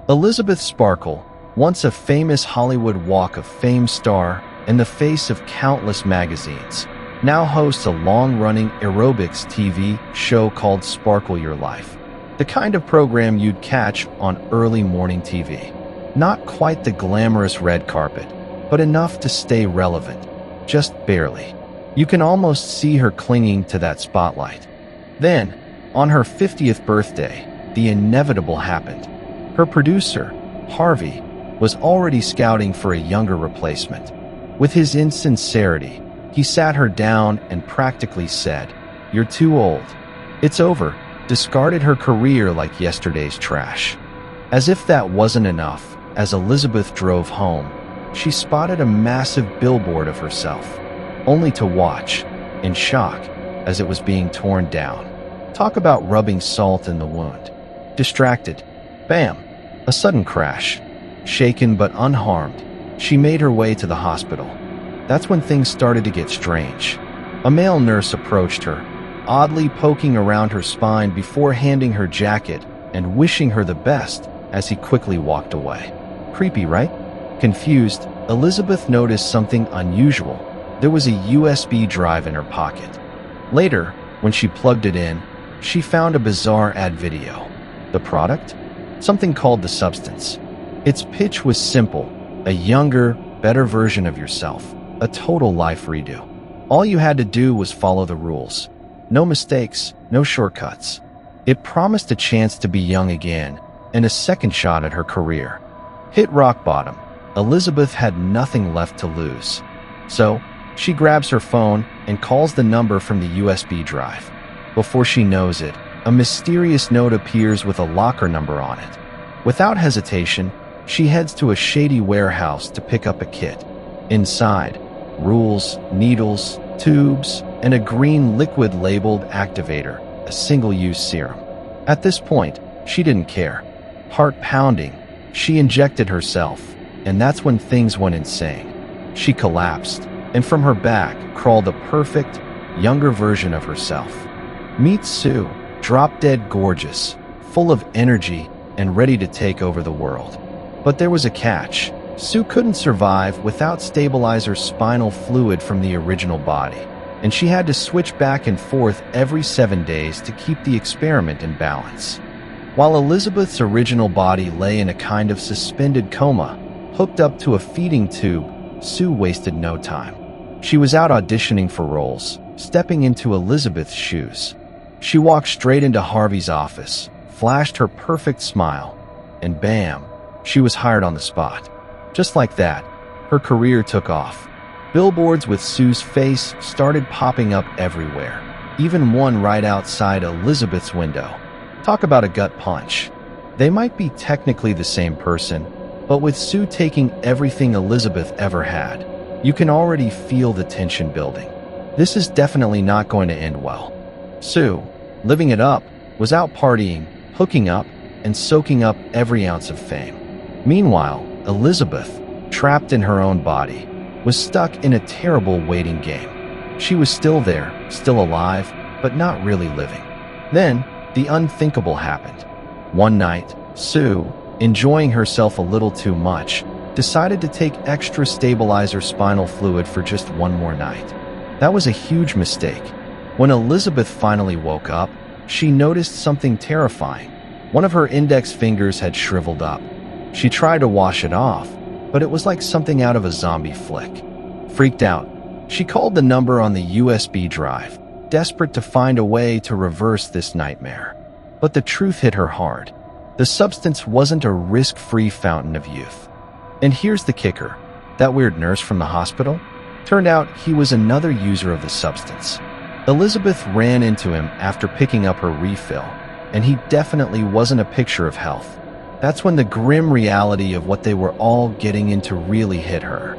Elisabeth Sparkle, once a famous Hollywood Walk of Fame star and the face of countless magazines, now hosts a long-running aerobics TV show called Sparkle Your Life. The kind of program you'd catch on early morning TV. Not quite the glamorous red carpet, but enough to stay relevant, just barely. You can almost see her clinging to that spotlight. Then, on her 50th birthday, the inevitable happened. Her producer, Harvey, was already scouting for a younger replacement. With his insincerity, he sat her down and practically said, "You're too old. It's over," discarded her career like yesterday's trash. As if that wasn't enough, as Elisabeth drove home, she spotted a massive billboard of herself, only to watch, in shock, as it was being torn down. Talk about rubbing salt in the wound. Distracted, bam, a sudden crash. Shaken but unharmed, she made her way to the hospital. That's when things started to get strange. A male nurse approached her, oddly poking around her spine before handing her jacket and wishing her the best as he quickly walked away. Creepy, right? Confused, Elisabeth noticed something unusual. There was a USB drive in her pocket. Later, when she plugged it in, she found a bizarre ad video. The product? Something called the substance. Its pitch was simple: a younger, better version of yourself, a total life redo. All you had to do was follow the rules. No mistakes, no shortcuts. It promised a chance to be young again and a second shot at her career. Hit rock bottom, Elisabeth had nothing left to lose. So, she grabs her phone and calls the number from the USB drive. Before she knows it, a mysterious note appears with a locker number on it. Without hesitation, she heads to a shady warehouse to pick up a kit. Inside, rules, needles, tubes, and a green liquid labeled activator, a single-use serum. At this point, she didn't care. Heart pounding, she injected herself, and that's when things went insane. She collapsed, and from her back crawled a perfect, younger version of herself. Meet Sue, drop-dead gorgeous, full of energy, and ready to take over the world. But there was a catch. Sue couldn't survive without stabilizer spinal fluid from the original body, and she had to switch back and forth every 7 days to keep the experiment in balance. While Elisabeth's original body lay in a kind of suspended coma, hooked up to a feeding tube, Sue wasted no time. She was out auditioning for roles, stepping into Elisabeth's shoes. She walked straight into Harvey's office, flashed her perfect smile, and bam, she was hired on the spot. Just like that, her career took off. Billboards with Sue's face started popping up everywhere, even one right outside Elisabeth's window. Talk about a gut punch. They might be technically the same person, but with Sue taking everything Elisabeth ever had, you can already feel the tension building. This is definitely not going to end well. Sue, living it up, was out partying, hooking up, and soaking up every ounce of fame. Meanwhile, Elisabeth, trapped in her own body, was stuck in a terrible waiting game. She was still there, still alive, but not really living. Then, the unthinkable happened. One night, Sue, enjoying herself a little too much, decided to take extra stabilizer spinal fluid for just one more night. That was a huge mistake. When Elisabeth finally woke up, she noticed something terrifying. One of her index fingers had shriveled up. She tried to wash it off, but it was like something out of a zombie flick. Freaked out, she called the number on the USB drive, desperate to find a way to reverse this nightmare. But the truth hit her hard. The substance wasn't a risk-free fountain of youth. And here's the kicker. That weird nurse from the hospital? Turned out he was another user of the substance. Elisabeth ran into him after picking up her refill, and he definitely wasn't a picture of health. That's when the grim reality of what they were all getting into really hit her.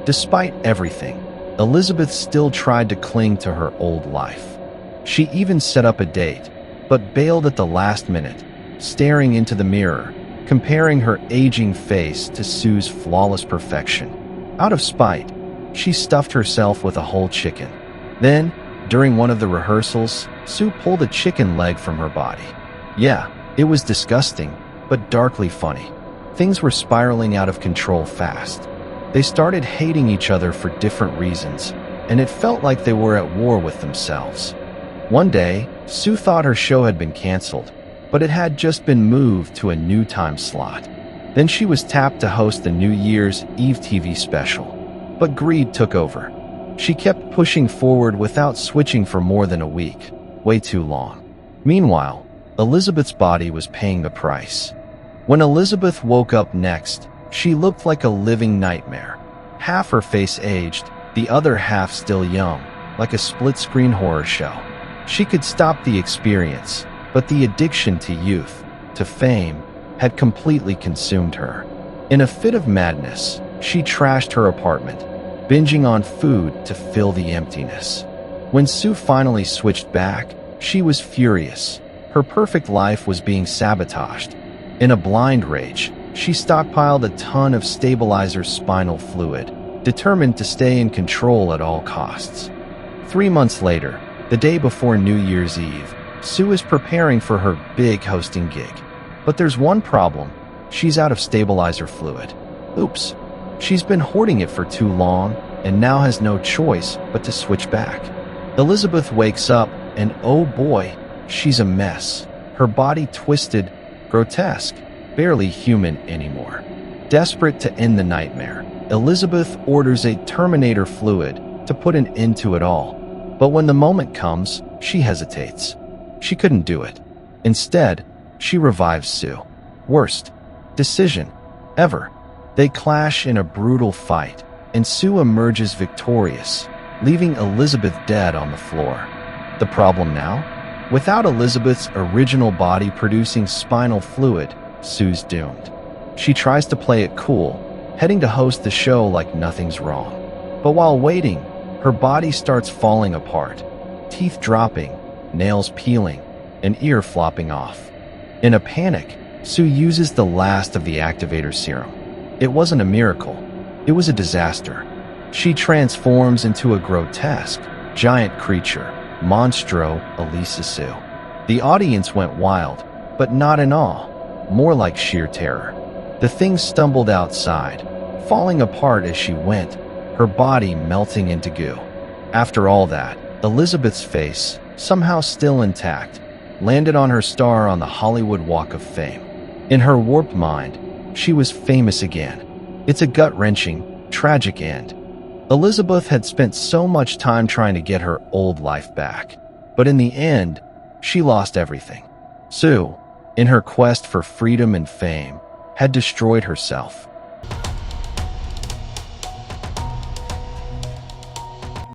Despite everything, Elisabeth still tried to cling to her old life. She even set up a date, but bailed at the last minute, staring into the mirror, comparing her aging face to Sue's flawless perfection. Out of spite, she stuffed herself with a whole chicken. Then, during one of the rehearsals, Sue pulled a chicken leg from her body. Yeah, it was disgusting, but darkly funny. Things were spiraling out of control fast. They started hating each other for different reasons, and it felt like they were at war with themselves. One day, Sue thought her show had been canceled, but it had just been moved to a new time slot. Then she was tapped to host the New Year's Eve TV special. But greed took over. She kept pushing forward without switching for more than a week. Way too long. Meanwhile, Elisabeth's body was paying the price. When Elisabeth woke up next, she looked like a living nightmare. Half her face aged, the other half still young, like a split-screen horror show. She could stop the experience, but the addiction to youth, to fame, had completely consumed her. In a fit of madness, she trashed her apartment, binging on food to fill the emptiness. When Sue finally switched back, she was furious. Her perfect life was being sabotaged. In a blind rage, she stockpiled a ton of stabilizer spinal fluid, determined to stay in control at all costs. 3 months later, the day before New Year's Eve, Sue is preparing for her big hosting gig. But there's one problem. She's out of stabilizer fluid. Oops. She's been hoarding it for too long and now has no choice but to switch back. Elisabeth wakes up and oh boy, she's a mess. Her body twisted, grotesque, barely human anymore. Desperate to end the nightmare, Elisabeth orders a Terminator fluid to put an end to it all. But when the moment comes, she hesitates. She couldn't do it. Instead, she revives Sue. Worst decision ever. They clash in a brutal fight, and Sue emerges victorious, leaving Elisabeth dead on the floor. The problem now? Without Elisabeth's original body producing spinal fluid, Sue's doomed. She tries to play it cool, heading to host the show like nothing's wrong. But while waiting, her body starts falling apart, teeth dropping, nails peeling, and ear flopping off. In a panic, Sue uses the last of the activator serum. It wasn't a miracle. It was a disaster. She transforms into a grotesque, giant creature, Monstro Elisa Sue. The audience went wild, but not in awe, more like sheer terror. The thing stumbled outside, falling apart as she went, her body melting into goo. After all that, Elisabeth's face, somehow still intact, landed on her star on the Hollywood Walk of Fame. In her warped mind, she was famous again. It's a gut-wrenching, tragic end. Elisabeth had spent so much time trying to get her old life back, but in the end, she lost everything. Sue, in her quest for freedom and fame, had destroyed herself.